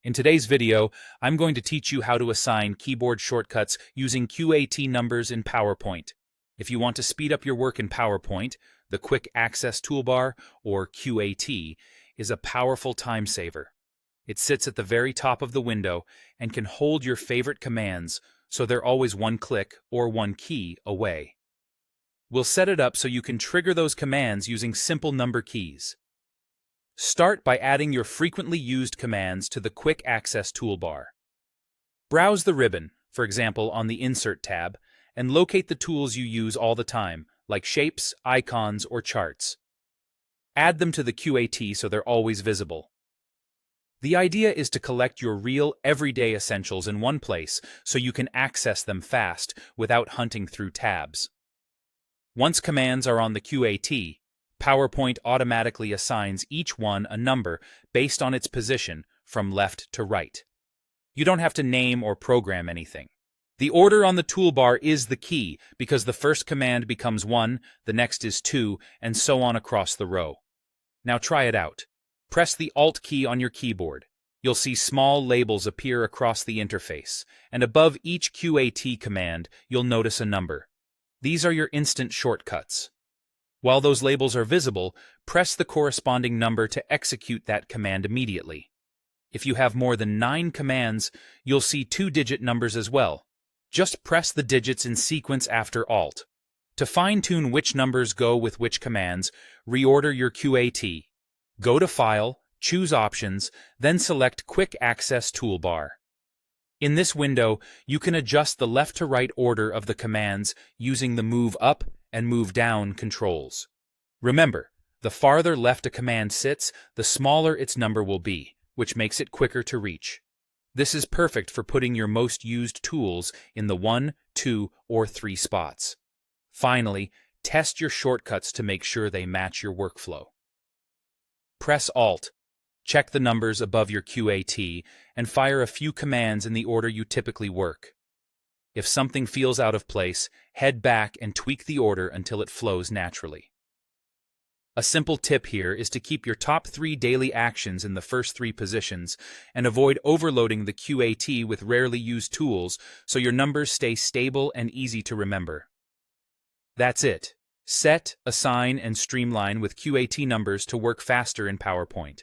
In today's video, I'm going to teach you how to assign keyboard shortcuts using QAT numbers in PowerPoint. If you want to speed up your work in PowerPoint, the Quick Access Toolbar, or QAT, is a powerful time saver. It sits at the very top of the window and can hold your favorite commands so they're always one click or one key away. We'll set it up so you can trigger those commands using simple number keys. Start by adding your frequently used commands to the Quick Access Toolbar. Browse the ribbon, for example on the Insert tab, and locate the tools you use all the time, like shapes, icons, or charts. Add them to the QAT so they're always visible. The idea is to collect your real, everyday essentials in one place so you can access them fast without hunting through tabs. Once commands are on the QAT, PowerPoint automatically assigns each one a number based on its position from left to right. You don't have to name or program anything. The order on the toolbar is the key because the first command becomes 1, the next is 2, and so on across the row. Now try it out. Press the Alt key on your keyboard. You'll see small labels appear across the interface, and above each QAT command, you'll notice a number. These are your instant shortcuts. While those labels are visible, press the corresponding number to execute that command immediately. If you have more than 9 commands, you'll see 2-digit numbers as well. Just press the digits in sequence after Alt. To fine-tune which numbers go with which commands, reorder your QAT. Go to File, choose Options, then select Quick Access Toolbar. In this window, you can adjust the left-to-right order of the commands using the Move Up and Move Down controls. Remember, the farther left a command sits, the smaller its number will be, which makes it quicker to reach. This is perfect for putting your most used tools in the 1, 2, or 3 spots. Finally, test your shortcuts to make sure they match your workflow. Press Alt, check the numbers above your QAT, and fire a few commands in the order you typically work. If something feels out of place, head back and tweak the order until it flows naturally. A simple tip here is to keep your top 3 daily actions in the first 3 positions and avoid overloading the QAT with rarely used tools so your numbers stay stable and easy to remember. That's it. Set, assign, and streamline with QAT numbers to work faster in PowerPoint.